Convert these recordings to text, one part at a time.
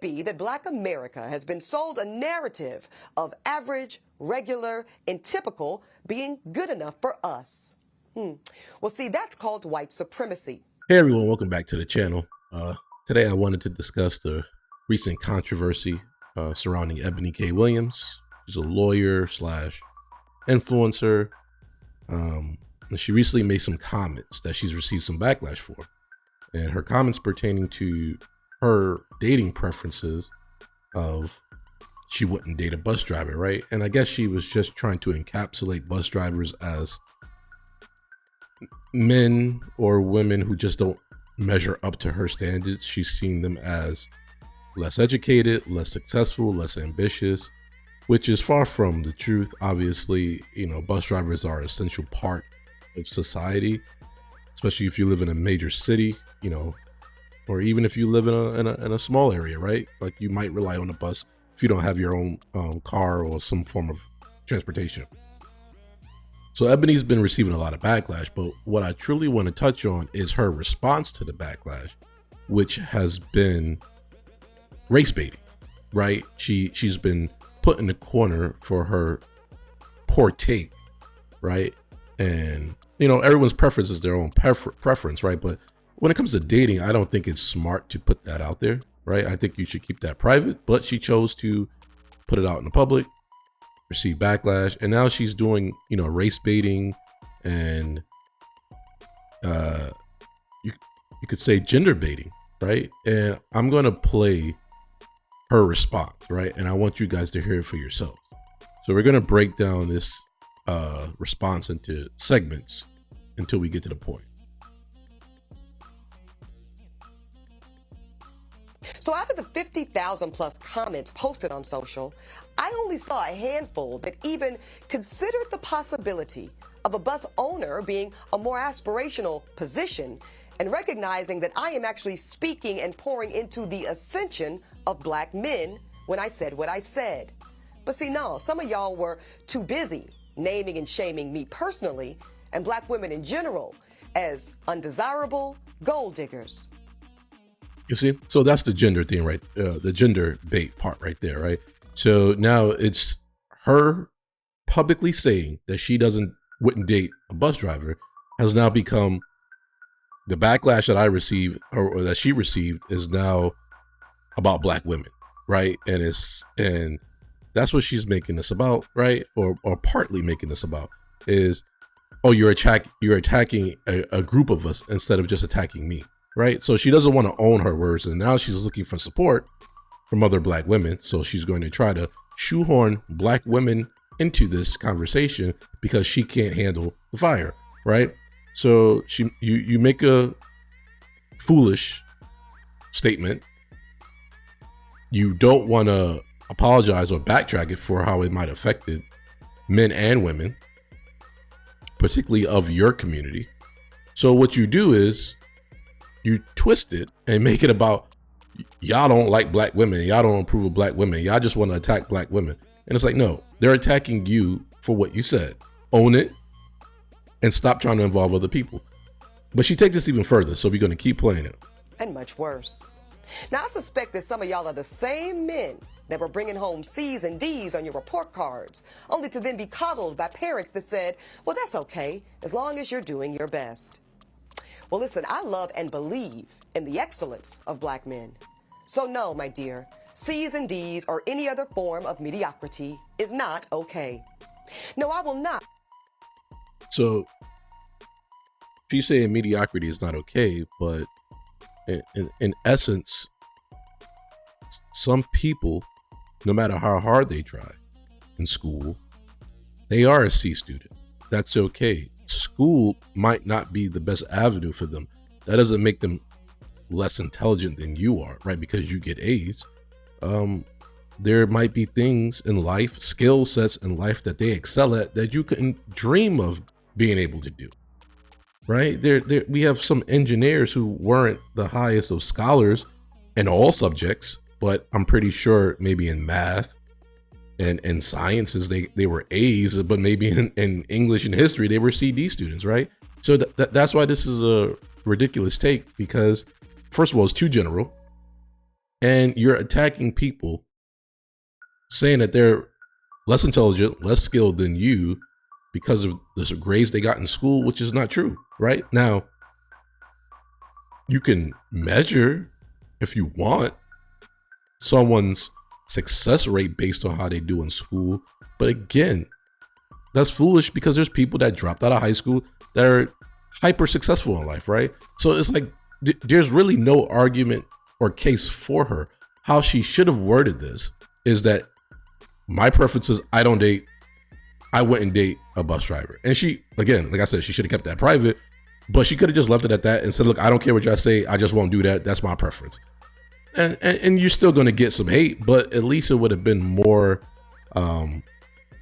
be that Black America has been sold a narrative of average, regular, and typical being good enough for us? Well, see, that's called white supremacy. Hey everyone, welcome back to the channel. Today I wanted to discuss the recent controversy surrounding Eboni K Williams. She's a lawyer slash influencer. And she recently made some comments that she's received some backlash for. And her comments pertaining to her dating preferences of she wouldn't date a bus driver, right? And I guess she was just trying to encapsulate bus drivers as men or women who just don't measure up to her standards. She's seen them as less educated, less successful, less ambitious, which is far from the truth. Obviously, you know, bus drivers are an essential part of society, especially if you live in a major city, you know, or even if you live in a small area, right? Like you might rely on a bus if you don't have your own car or some form of transportation. So Eboni's been receiving a lot of backlash, but what I truly want to touch on is her response to the backlash, which has been race baiting, right? She's been put in the corner for her poor take, right? And you know, everyone's preference is their own preference, right? But when it comes to dating, I don't think it's smart to put that out there, right? I think you should keep that private, but she chose to put it out in the public, receive backlash, and now she's doing, you know, race baiting and you could say gender baiting, right? And I'm going to play her response, right? And I want you guys to hear it for yourselves. So we're going to break down this response into segments until we get to the point. So out of the 50,000 plus comments posted on social, I only saw a handful that even considered the possibility of a bus owner being a more aspirational position and recognizing that I am actually speaking and pouring into the ascension of Black men when I said what I said. But see, no, some of y'all were too busy naming and shaming me personally and Black women in general as undesirable gold diggers. You see, so that's the gender thing, right? The gender bait part right there, right? So now it's her publicly saying that she wouldn't date a bus driver has now become the backlash that I received or that she received is now about Black women, right? And that's what she's making this about, right? Or partly making this about is, oh, you're attacking a group of us instead of just attacking me. Right. So she doesn't want to own her words. And now she's looking for support from other Black women. So she's going to try to shoehorn Black women into this conversation because she can't handle the fire. Right. So you make a foolish statement. You don't want to apologize or backtrack it for how it might have affected men and women, particularly of your community. So what you do is you twist it and make it about y'all don't like Black women. Y'all don't approve of Black women. Y'all just want to attack Black women. And it's like, no, they're attacking you for what you said. Own it and stop trying to involve other people. But she takes this even further. So we're going to keep playing it. And much worse. Now, I suspect that some of y'all are the same men that were bringing home C's and D's on your report cards, only to then be coddled by parents that said, well, that's okay, as long as you're doing your best. Well, listen, I love and believe in the excellence of Black men. So no, my dear, C's and D's or any other form of mediocrity is not okay. No, I will not. So she's saying mediocrity is not okay, but in essence, some people, no matter how hard they try in school, they are a C student. That's okay. School might not be the best avenue for them. That doesn't make them less intelligent than you are, right? Because you get A's. There might be things in life, skill sets in life that they excel at that you couldn't dream of being able to do, right? We have some engineers who weren't the highest of scholars in all subjects, but I'm pretty sure maybe in math and sciences they were A's, but maybe in English and history they were CD students, right? So that's why this is a ridiculous take, because first of all, it's too general, and you're attacking people saying that they're less intelligent, less skilled than you because of the grades they got in school, which is not true, right? Now, you can measure, if you want, someone's success rate based on how they do in school. But again, that's foolish because there's people that dropped out of high school that are hyper successful in life, right? So it's like, there's really no argument or case for her. How she should have worded this is that my preference is I don't date, I wouldn't date a bus driver. And she, again, like I said, she should have kept that private, but she could have just left it at that and said, look, I don't care what y'all say, I just won't do that. That's my preference. And you're still going to get some hate, but at least it would have been more of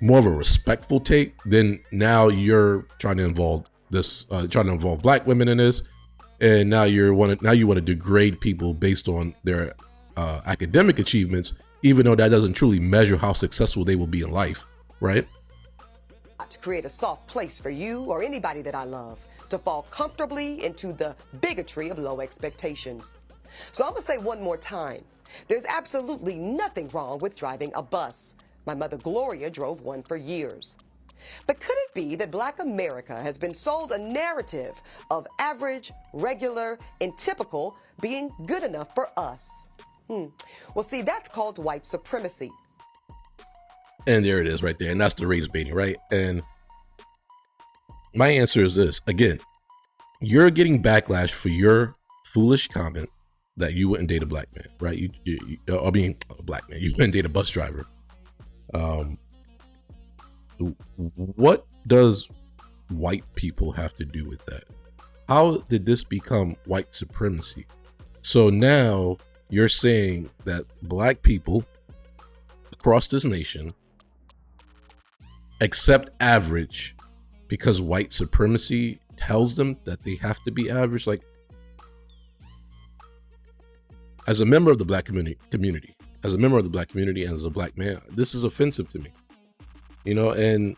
a respectful take than now you're trying to involve black women in this. And now you want to degrade people based on their academic achievements, even though that doesn't truly measure how successful they will be in life, right? To create a soft place for you or anybody that I love to fall comfortably into the bigotry of low expectations. So I'm gonna say one more time, there's absolutely nothing wrong with driving a bus. My mother Gloria drove one for years. But could it be that Black America has been sold a narrative of average, regular, and typical being good enough for us? Well, see, that's called white supremacy. And there it is right there. And that's the race baiting, right? And my answer is this. Again, you're getting backlash for your foolish comment that you wouldn't date a black man, right? I mean, a black man. You wouldn't date a bus driver. What does white people have to do with that? How did this become white supremacy? So now you're saying that black people across this nation accept average because white supremacy tells them that they have to be average. Like, as a member of the black community, as a member of the black community and as a black man, this is offensive to me, and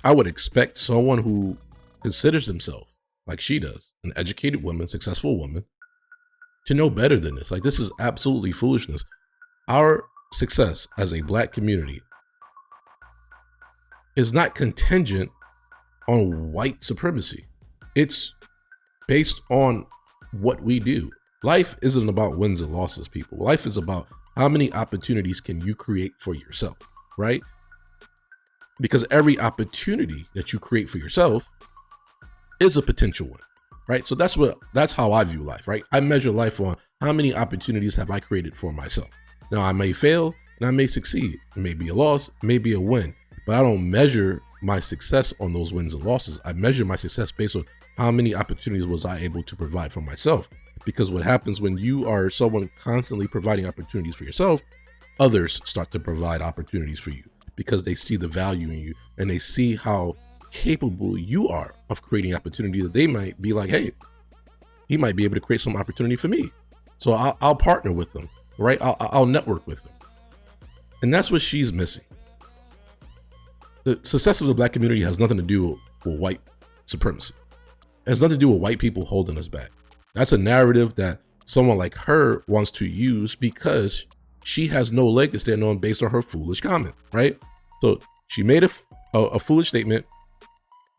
I would expect someone who considers themselves like she does, an educated woman, successful woman, to know better than this. Like, this is absolutely foolishness. Our success as a black community is not contingent on white supremacy. It's based on what we do. Life isn't about wins and losses, people. Life is about how many opportunities can you create for yourself, right? Because every opportunity that you create for yourself is a potential win, right? So that's how I view life, right? I measure life on how many opportunities have I created for myself. Now, I may fail and I may succeed. It may be a loss, it may be a win, but I don't measure my success on those wins and losses. I measure my success based on how many opportunities was I able to provide for myself. Because what happens when you are someone constantly providing opportunities for yourself, others start to provide opportunities for you because they see the value in you and they see how capable you are of creating opportunity, that they might be like, hey, he might be able to create some opportunity for me. So I'll partner with them, right? I'll network with them. And that's what she's missing. The success of the black community has nothing to do with white supremacy. It has nothing to do with white people holding us back. That's a narrative that someone like her wants to use because she has no leg to stand on based on her foolish comment, right? So she made a foolish statement.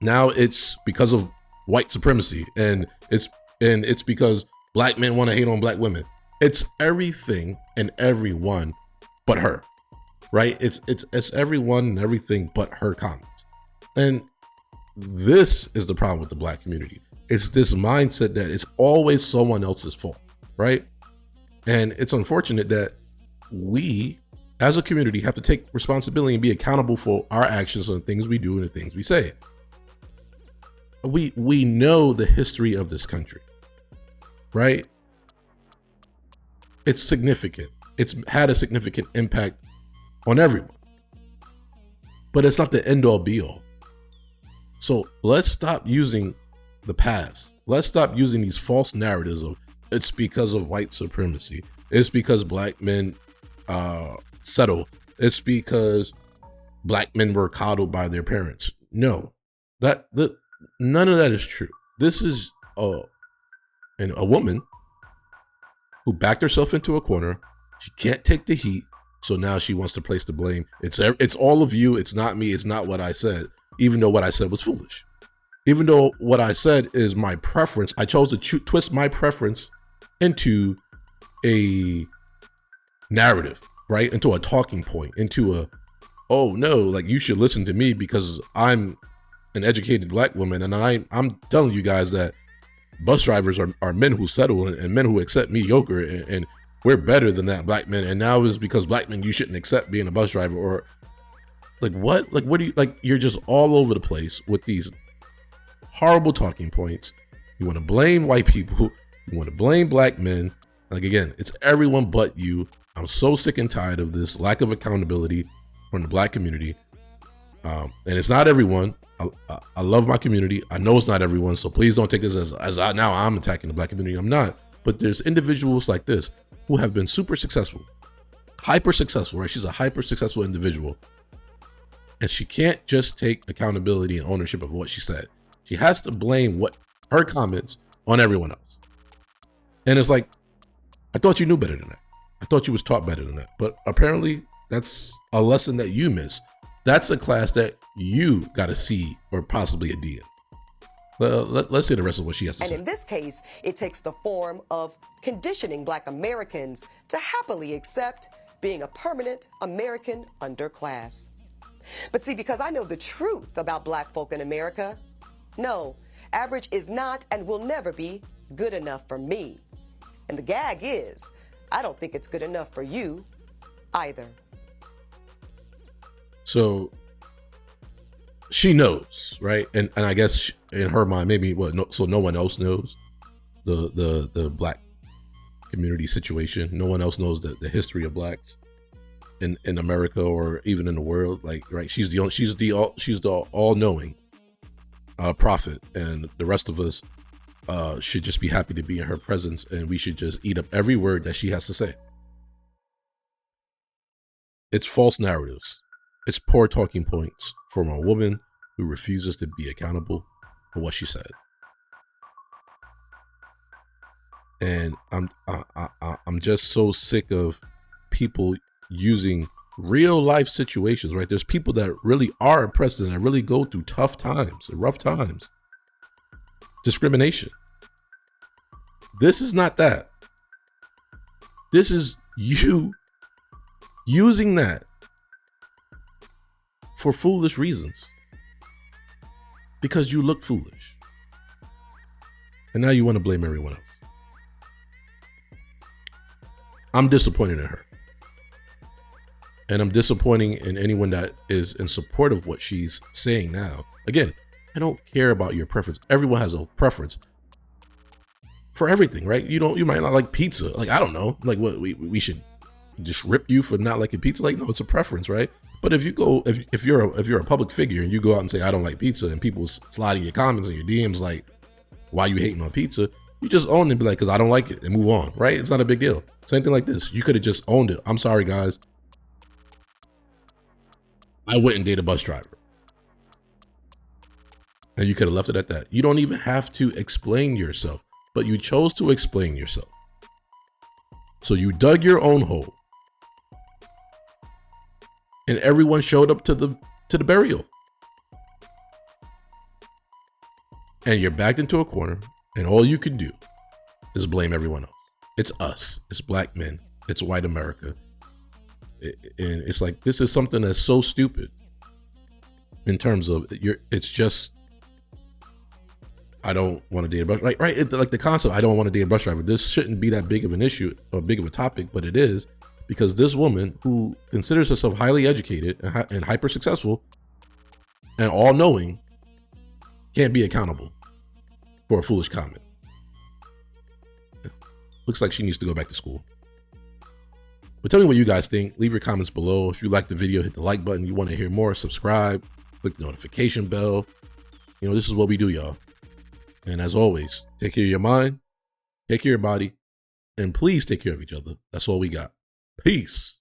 Now it's because of white supremacy, and it's because black men want to hate on black women. It's everything and everyone but her, right? It's everyone and everything but her comments. And this is the problem with the black community. It's this mindset that it's always someone else's fault, right? And it's unfortunate that we, as a community, have to take responsibility and be accountable for our actions and the things we do and the things we say. We know the history of this country, right? It's significant. It's had a significant impact on everyone, but it's not the end all be all. So let's stop using the past. Let's stop using these false narratives of it's because of white supremacy. It's because black men settle. It's because black men were coddled by their parents. No, none of that is true. This is a woman who backed herself into a corner. She can't take the heat, so now she wants to place the blame. It's all of you. It's not me. It's not what I said, even though what I said was foolish. Even though what I said is my preference, I chose to twist my preference into a narrative, right? Into a talking point, into a, oh no, like you should listen to me because I'm an educated black woman, and I'm telling you guys that bus drivers are men who settle and men who accept mediocre, and we're better than that, black men. And now it's because black men, you shouldn't accept being a bus driver. Or like what? Like what do you, like you're just all over the place with these horrible talking points. You want to blame white people, you want to blame black men. Like again, it's everyone but you. I'm so sick and tired of this lack of accountability from the black community. And it's not everyone. I love my community. I know it's not everyone, so please don't take this as now I'm attacking the black community. I'm not. But there's individuals like this who have been super successful, hyper successful, right? She's a hyper successful individual. And she can't just take accountability and ownership of what she said. She has to blame her comments on everyone else. And it's like, I thought you knew better than that. I thought you was taught better than that. But apparently that's a lesson that you missed. That's a class that you got a C or possibly a D in. Let's hear the rest of what she has to say. And in this case, it takes the form of conditioning black Americans to happily accept being a permanent American underclass. But see, because I know the truth about black folk in America, no, average is not and will never be good enough for me. And the gag is, I don't think it's good enough for you either. So she knows, right? And I guess in her mind, maybe so no one else knows the black community situation. No one else knows the history of blacks in America or even in the world. Like, right? She's the all-knowing prophet, and the rest of us should just be happy to be in her presence, and we should just eat up every word that she has to say. It's false narratives. It's poor talking points from a woman who refuses to be accountable for what she said. And I'm just so sick of people using real life situations, right? There's people that really are oppressed and that really go through tough times, rough times, discrimination. This is not that. This is you using that for foolish reasons because you look foolish. And now you want to blame everyone else. I'm disappointed in her. And I'm disappointing in anyone that is in support of what she's saying now. Again, I don't care about your preference. Everyone has a preference for everything, right? You might not like pizza. Like, I don't know. Like, what we should just rip you for not liking pizza? Like, no, it's a preference, right? But if you're a public figure and you go out and say I don't like pizza, and people sliding your comments and your DMs like, why you hating on pizza? You just own it and be like, because I don't like it, and move on, right? It's not a big deal. Same thing like this. You could have just owned it. I'm sorry, guys. I wouldn't date a bus driver. And you could have left it at that. You don't even have to explain yourself, but you chose to explain yourself. So you dug your own hole. And everyone showed up to the burial. And you're backed into a corner, and all you can do is blame everyone else. It's us. It's black men. It's white America. And it's like, this is something that's so stupid in terms of it's just, I don't want to date a bus driver. Like the concept, I don't want to date a bus driver. This shouldn't be that big of an issue or big of a topic, but it is, because this woman who considers herself highly educated and hyper successful and all knowing can't be accountable for a foolish comment. Looks like she needs to go back to school. But tell me what you guys think. Leave your comments below. If you like the video, hit the like button. You want to hear more, subscribe, click the notification bell. You know, this is what we do, y'all. And as always, take care of your mind, take care of your body, and please take care of each other. That's all we got. Peace.